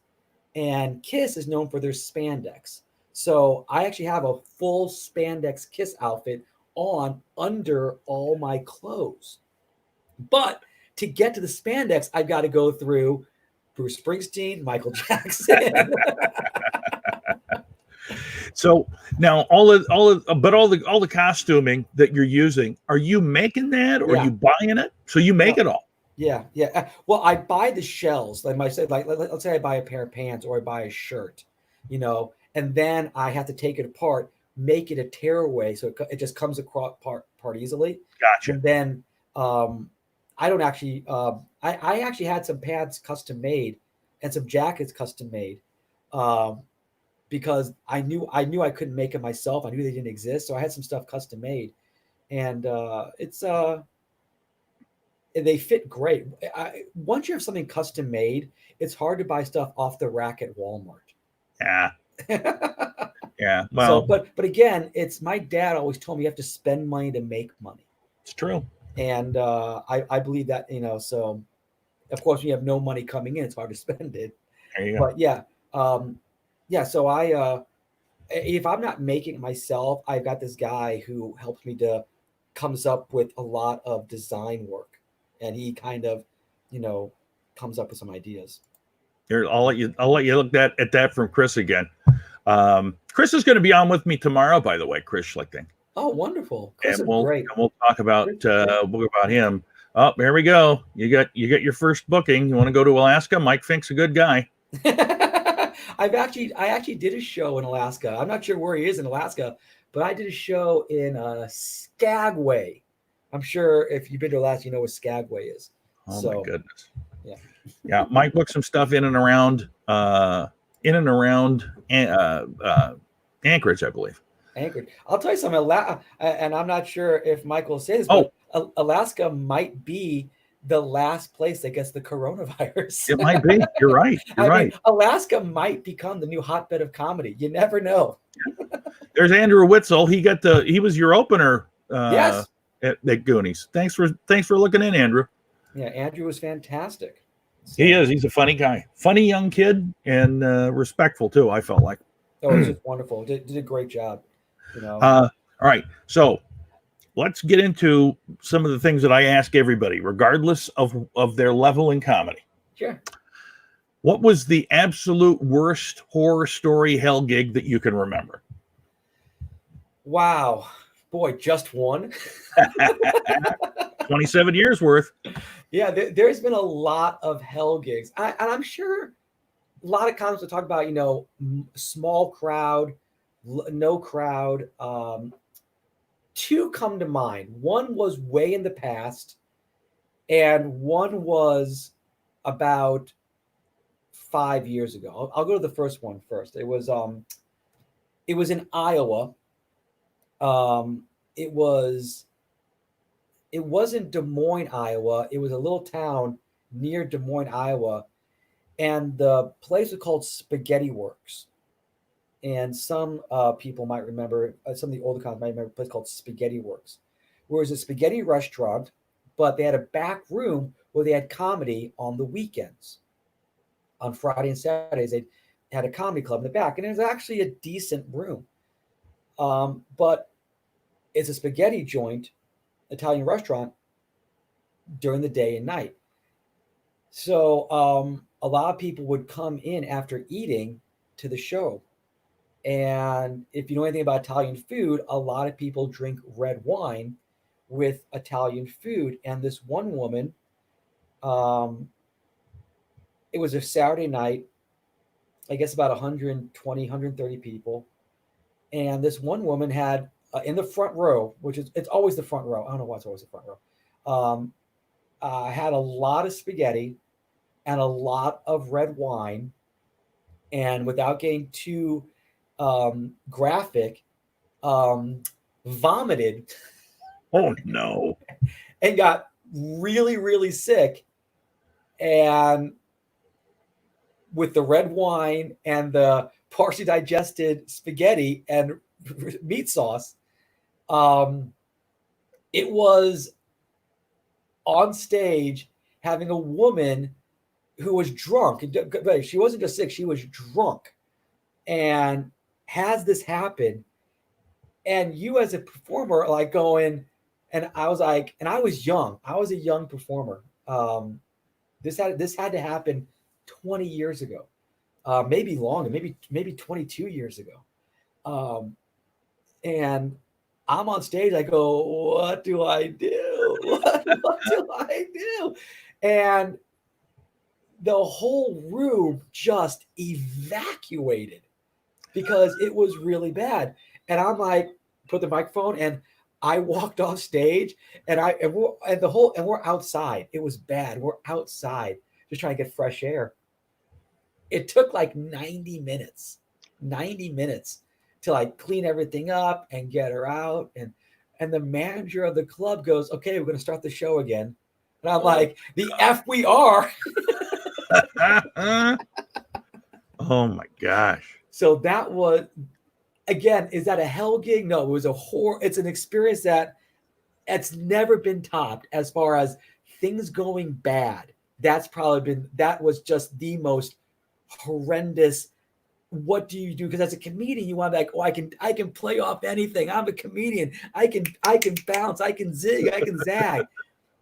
And Kiss is known for their spandex. So I actually have a full spandex Kiss outfit on under all my clothes. But to get to the spandex, I've got to go through Bruce Springsteen, Michael Jackson. So now all the costuming that you're using, are you making that or are you buying it? So you make it all. Yeah. Well, I buy the shells. Like let's say I buy a pair of pants or I buy a shirt, and then I have to take it apart, make it a tearaway so it just comes across part easily. Gotcha. And then I don't actually. I actually had some pants custom made and some jackets custom made. Because I knew I couldn't make it myself. I knew they didn't exist, so I had some stuff custom made, and they fit great. Once you have something custom made, it's hard to buy stuff off the rack at Walmart. Yeah. Yeah. Well, so, but again, it's my dad always told me you have to spend money to make money. It's true, and I believe that. So of course, when you have no money coming in, it's hard to spend it. There you go. But yeah. Yeah, so if I'm not making it myself, I've got this guy who helps me comes up with a lot of design work, and he kind of, comes up with some ideas. Here, I'll let you look at that from Chris again. Chris is going to be on with me tomorrow, by the way, Chris Schlichting. Oh, wonderful! Chris and we'll talk about him. Oh, there we go. You got your first booking. You want to go to Alaska? Mike Fink's a good guy. I actually did a show in Alaska. I'm not sure where he is in Alaska, but I did a show in Skagway. I'm sure if you've been to Alaska, you know what Skagway is. Oh my goodness. Yeah. Mike booked some stuff in and around Anchorage, I believe. Anchorage. I'll tell you something. And I'm not sure if Michael says, but Alaska might be the last place that gets the coronavirus. It might be. You're right. You're right. Alaska might become the new hotbed of comedy. You never know. There's Andrew Witzel. He was your opener. Yes. At Goonies. Thanks for looking in, Andrew. Yeah, Andrew was fantastic. So, he is. He's a funny guy. Funny young kid and respectful too, I felt like. Oh, it was just wonderful. Did a great job. All right. So let's get into some of the things that I ask everybody, regardless of their level in comedy. Sure. What was the absolute worst horror story hell gig that you can remember? Wow. Boy, just one. 27 years worth. Yeah, there's been a lot of hell gigs. And I'm sure a lot of comics will talk about, small crowd, no crowd. Two come to mind. One was way in the past, and one was about 5 years ago. I'll go to the first one first. It was in Iowa. It wasn't Des Moines, Iowa. It was a little town near Des Moines, Iowa, and the place was called Spaghetti Works. And some people might remember, some of the older comics might remember a place called Spaghetti Works, where it was a spaghetti restaurant, but they had a back room where they had comedy on the weekends. On Friday and Saturdays, they had a comedy club in the back, and it was actually a decent room. But it's a spaghetti joint, Italian restaurant during the day and night. So a lot of people would come in after eating to the show. And if you know anything about Italian food, a lot of people drink red wine with Italian food. And this one woman, um, it was a Saturday night, I guess about 120, 130 people. And this one woman had in the front row, which is, it's always the front row. I don't know why it's always the front row. Had a lot of spaghetti and a lot of red wine. And without getting too graphic, um, vomited Oh no. and got really, really sick. And with the red wine and the partially digested spaghetti and meat sauce, um, it was on stage having a woman who was drunk. She wasn't just sick, she was drunk. And has this happen? And you as a performer like going, and I was like, and I was young. I was a young performer. This had to happen 20 years ago, maybe longer, maybe 22 years ago. Um, and I'm on stage. I go, what do I do? What do I do? And the whole room just evacuated because it was really bad. And I'm like, put the microphone, and I walked off stage, and we're outside. It was bad. We're outside just trying to get fresh air. It took like 90 minutes to like clean everything up and get her out. And the manager of the club goes, okay, we're going to start the show again. And I'm like, the F we are. Oh my gosh. So that was, again, is that a hell gig? No, it was a horror. It's an experience that's never been topped as far as things going bad. That was just the most horrendous. What do you do? Because as a comedian, you want to be like, oh, I can play off anything. I'm a comedian. I can bounce. I can zig. I can zag.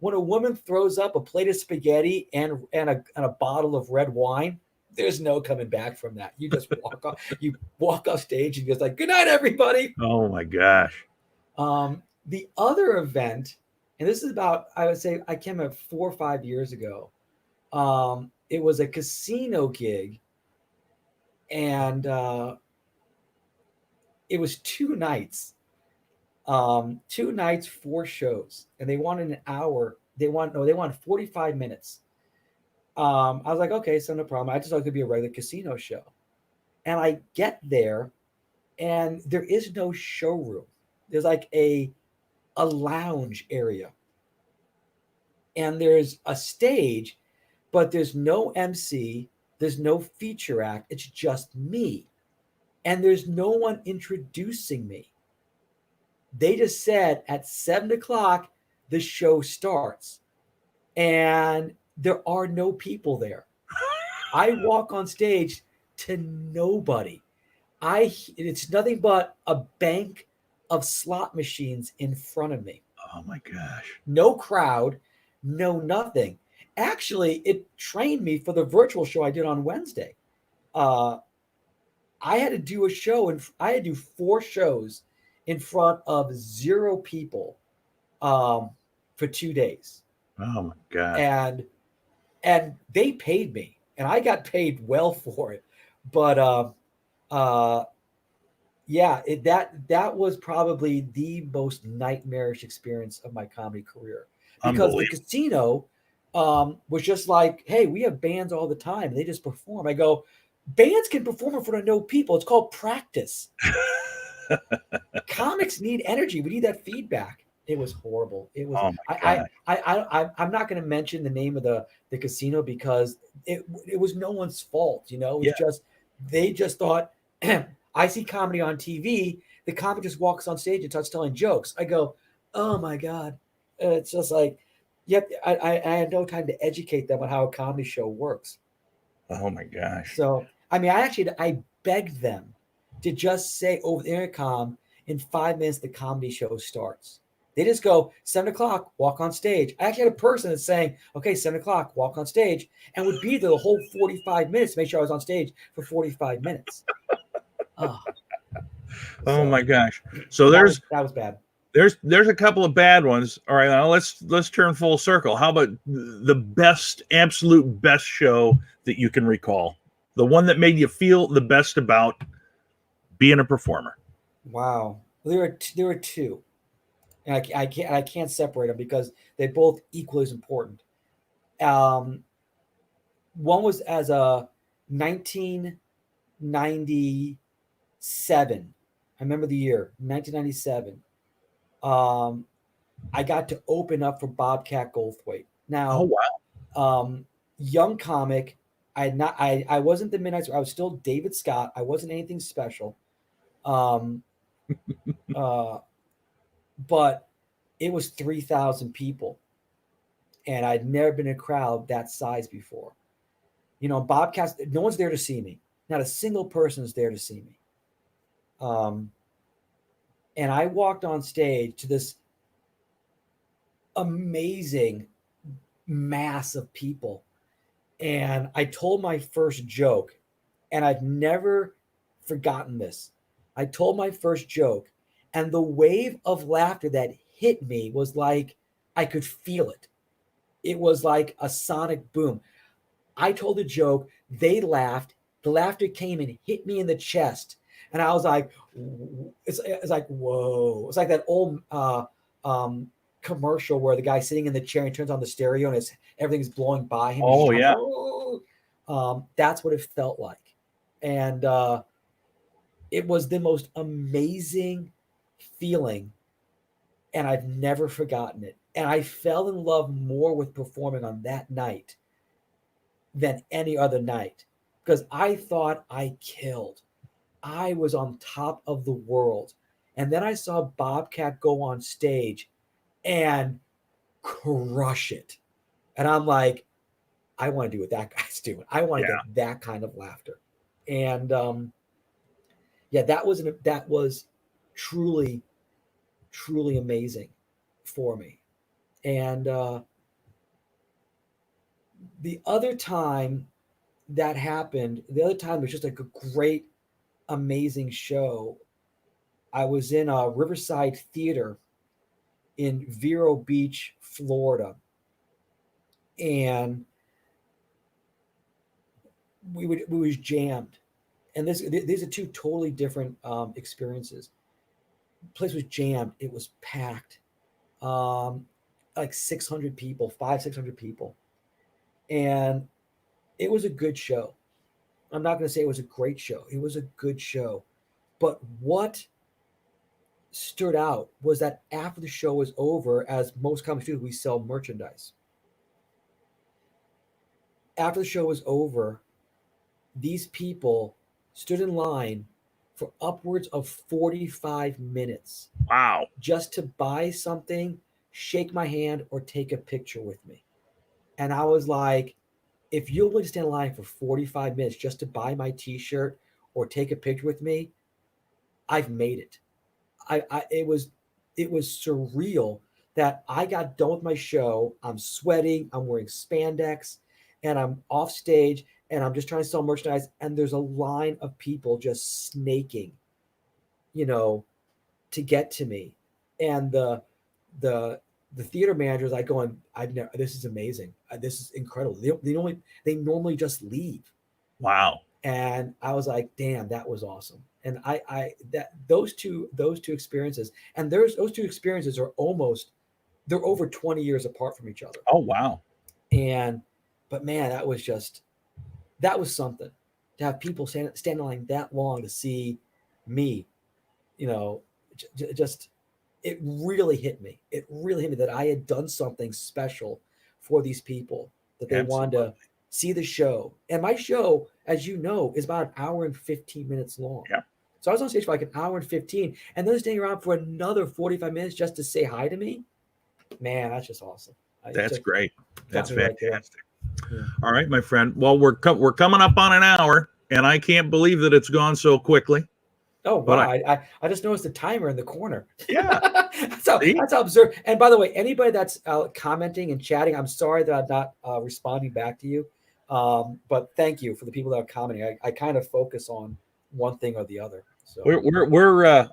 When a woman throws up a plate of spaghetti and a bottle of red wine, there's no coming back from that. You just walk off. You walk off stage and just like, good night, everybody. Oh my gosh. The other event, and this is about, I would say, I came up 4 or 5 years ago. It was a casino gig, and it was 2 nights. 2 nights, 4 shows, and they wanted an hour. They wanted 45 minutes. I was like, okay, so no problem. I just thought it could be a regular casino show. And I get there, and there is no showroom. There's like a lounge area, and there's a stage, but there's no MC. There's no feature act. It's just me, and there's no one introducing me. They just said at 7 o'clock the show starts, and there are no people there. I walk on stage to nobody. It's nothing but a bank of slot machines in front of me. Oh my gosh. No crowd, no nothing. Actually, it trained me for the virtual show I did on Wednesday. I had to do a show, and I had to do 4 shows in front of 0 people for 2 days. Oh my gosh. And they paid me, and I got paid well for it. But yeah, that was probably the most nightmarish experience of my comedy career, because the casino was just like, hey, we have bands all the time. They just perform. I go, bands can perform in front of no people. It's called practice. Comics need energy. We need that feedback. It was horrible. It was. I'm not going to mention the name of the casino because it was no one's fault. You know, it was just they just thought. I see comedy on TV. The comic just walks on stage and starts telling jokes. I go, oh my God. And it's just like, yep, I had no time to educate them on how a comedy show works. Oh my gosh. So, I mean, I begged them to just say over the intercom, in 5 minutes, the comedy show starts. They just go, 7 o'clock, walk on stage. I actually had a person that's saying, okay, 7 o'clock, walk on stage, and would be there the whole 45 minutes to make sure I was on stage for 45 minutes. Oh, Oh so my gosh. So that was bad. there's a couple of bad ones. All right, now let's turn full circle. How about the best, absolute best show that you can recall? The one that made you feel the best about being a performer. Wow. There were two, and I can't separate them because they both equally as important. Um, One was as a 1997. I remember the year 1997. I got to open up for Bobcat Goldthwait. Oh Now, wow. young comic. I wasn't the Midnight. I was still David Scott. I wasn't anything special. Um, uh, but it was 3,000 people, and I'd never been in a crowd that size before. You know, Bobcats. No one's there to see me. Not a single person is there to see me. Um, and I walked on stage to this amazing mass of people, and I told my first joke, and I've never forgotten this. I told my first joke, and the wave of laughter that hit me was like I could feel it. It was like a sonic boom. I told a joke, they laughed, the laughter came and hit me in the chest, and I was like, it's like whoa. It's like that old commercial where the guy's sitting in the chair and turns on the stereo and everything's blowing by him. He's Oh trying, yeah. that's what it felt like, and it was the most amazing feeling, and I've never forgotten it. And I fell in love more with performing on that night than any other night because I thought I killed. I was on top of the world. And then I saw Bobcat go on stage and crush it. And I'm like, I want to do what that guy's doing. I want to Yeah. get that kind of laughter. And yeah, that was truly, truly amazing for me. And the other time that happened, the other time was just like a great, amazing show. I was in a Riverside Theater in Vero Beach, Florida, and we was jammed. And these are two totally different experiences. The place was jammed. It was packed, like 600 people, 600 people, and it was a good show. I'm not going to say it was a great show. It was a good show, but what stood out was that after the show was over, as most comics do, we sell merchandise. After the show was over, these people stood in line for upwards of 45 minutes Wow. just to buy something, shake my hand, or take a picture with me. And I was like, if you're willing to stand in line for 45 minutes just to buy my t-shirt or take a picture with me, I've made it. It was surreal that I got done with my show. I'm sweating, I'm wearing spandex, and I'm off stage and I'm just trying to sell merchandise. And there's a line of people just snaking, you know, to get to me. And the the theater managers, I go on, I've never, this is amazing. This is incredible. They normally just leave. Wow. And I was like, damn, that was awesome. And I that those two experiences, and those two experiences are almost, they're over 20 years apart from each other. Oh wow. And but man, that was something to have people stand in line that long to see me, you know, just it really hit me. It really hit me that I had done something special for these people, that they wanted Absolutely. to see the show. And my show, as you know, is about an hour and 15 minutes long. Yeah. So I was on stage for like an hour and 15, and they're staying around for another 45 minutes just to say hi to me. Man, that's just awesome. That's great. That's fantastic. fantastic. Yeah. All right, my friend. Well, we're coming up on an hour, and I can't believe that it's gone so quickly. Oh, wow. I just noticed the timer in the corner. Yeah. that's how absurd. And by the way, anybody that's commenting and chatting, I'm sorry that I'm not responding back to you. But thank you for the people that are commenting. I kind of focus on one thing or the other. So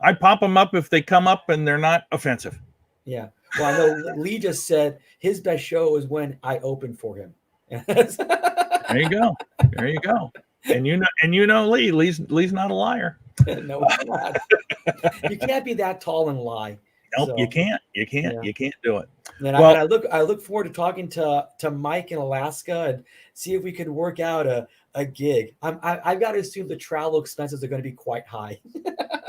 I pop them up if they come up and they're not offensive. Yeah. Well, I know Lee just said his best show is when I open for him. There you go. There you go. And you know Lee's not a liar. No, he's not. You can't be that tall and lie. Nope, so, you can't. You can't do it. And I look forward to talking to Mike in Alaska and see if we can work out a gig. I've got to assume the travel expenses are going to be quite high.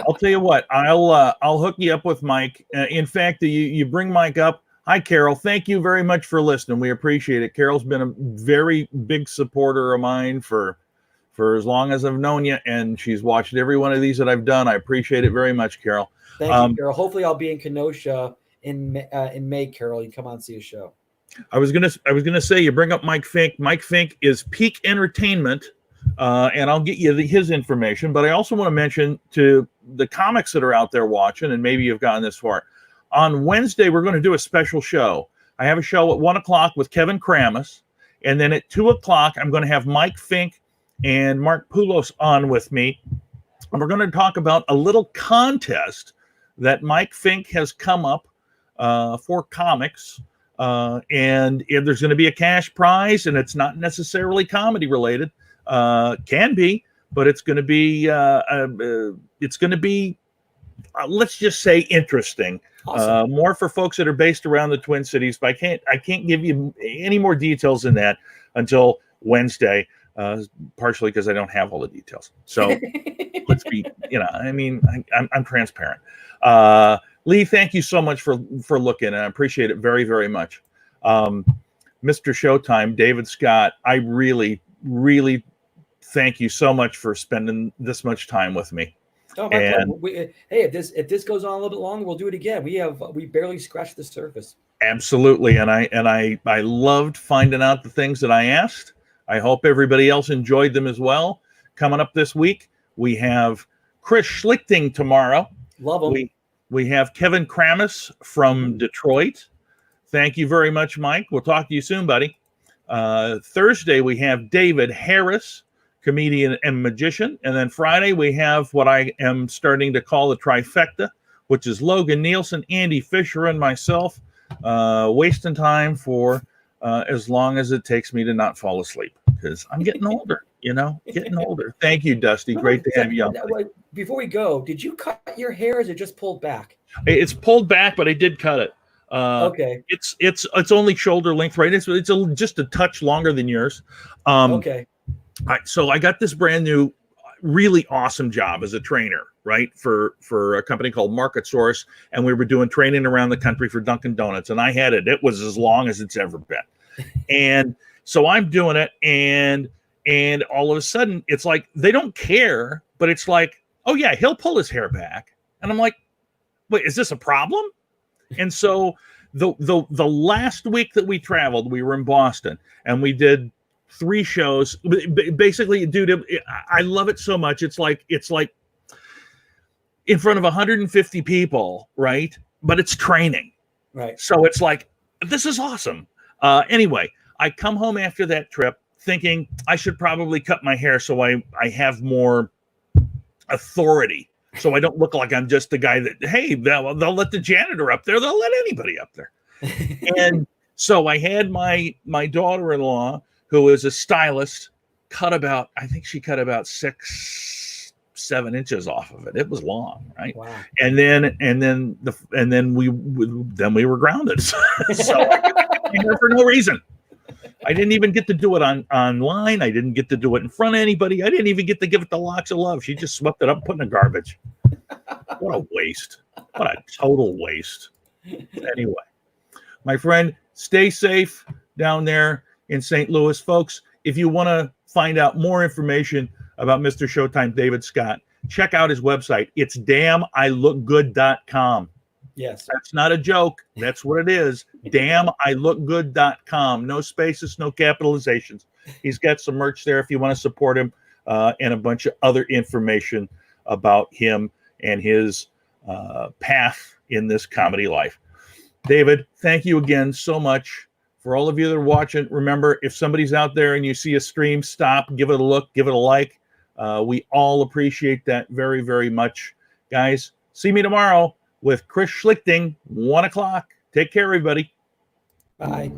I'll tell you what. I'll hook you up with Mike. In fact, you bring Mike up. Hi, Carol. Thank you very much for listening. We appreciate it. Carol's been a very big supporter of mine for as long as I've known you, and she's watched every one of these that I've done. I appreciate it very much, Carol. Thank you, Carol. Hopefully, I'll be in Kenosha in May. Carol, you come on and see a show. I was gonna say, you bring up Mike Fink. Mike Fink is Peak Entertainment, and I'll get you his information. But I also want to mention to the comics that are out there watching, and maybe you've gotten this far. On Wednesday, we're going to do a special show. I have a show at 1:00 with Kevin Kramus, and then at 2:00, I'm going to have Mike Fink and Mark Poulos on with me, and we're going to talk about a little contest that Mike Fink has come up for comics, and there's going to be a cash prize, and it's not necessarily comedy related. Can be, but it's going to be let's just say interesting. Awesome. More for folks that are based around the Twin Cities, but I can't give you any more details than that until Wednesday. Partially because I don't have all the details. So let's be, I'm transparent. Lee, thank you so much for looking, and I appreciate it very, very much. Mr. Showtime, David Scott, I really, really thank you so much for spending this much time with me. Oh, my pleasure. Hey, if this goes on a little bit longer, we'll do it again. We barely scratched the surface. Absolutely, and I loved finding out the things that I asked. I hope everybody else enjoyed them as well. Coming up this week, we have Chris Schlichting tomorrow. Love him. We have Kevin Kramus from Detroit. Thank you very much, Mike. We'll talk to you soon, buddy. Thursday, we have David Harris, comedian and magician. And then Friday, we have what I am starting to call the trifecta, which is Logan Nielsen, Andy Fisher, and myself, wasting time for as long as it takes me to not fall asleep, because I'm getting older, getting older. Thank you, Dusty. Great to have you on. Before we go, did you cut your hair, or is it just pulled back? It's pulled back, but I did cut it. Okay. It's only shoulder length, right? It's just a touch longer than yours. Okay. So I got this brand new, really awesome job as a trainer, right? For a company called Market Source. And we were doing training around the country for Dunkin' Donuts. And I had it. It was as long as it's ever been. And so I'm doing it. And all of a sudden it's like, they don't care, but it's like, oh yeah, he'll pull his hair back. And I'm like, wait, is this a problem? And so the last week that we traveled, we were in Boston and we did 3 shows. Basically, dude, I love it so much. It's like in front of 150 people, right? But it's training. Right. So it's like, this is awesome. Anyway, I come home after that trip thinking I should probably cut my hair so I have more authority. So I don't look like I'm just the guy that, hey, they'll let the janitor up there. They'll let anybody up there. And so I had my daughter-in-law, who is a stylist, I think she cut about 6-7 inches off of it. It was long, right? Wow. And then we were grounded. So I cut my hair for no reason. I didn't even get to do it online. I didn't get to do it in front of anybody. I didn't even get to give it the lots of love. She just swept it up, put it in the garbage. What a waste. What a total waste. Anyway, my friend, stay safe down there in St. Louis. Folks, if you want to find out more information about Mr. Showtime David Scott, check out his website. It's damnilookgood.com. Yes. That's not a joke. That's what it is. Damnilookgood.com. No spaces, no capitalizations. He's got some merch there if you want to support him, and a bunch of other information about him and his path in this comedy life. David, thank you again so much. For all of you that are watching, remember, if somebody's out there and you see a stream, stop, give it a look, give it a like. We all appreciate that very, very much. Guys, see me tomorrow with Chris Schlichting, 1 o'clock. Take care, everybody. Bye.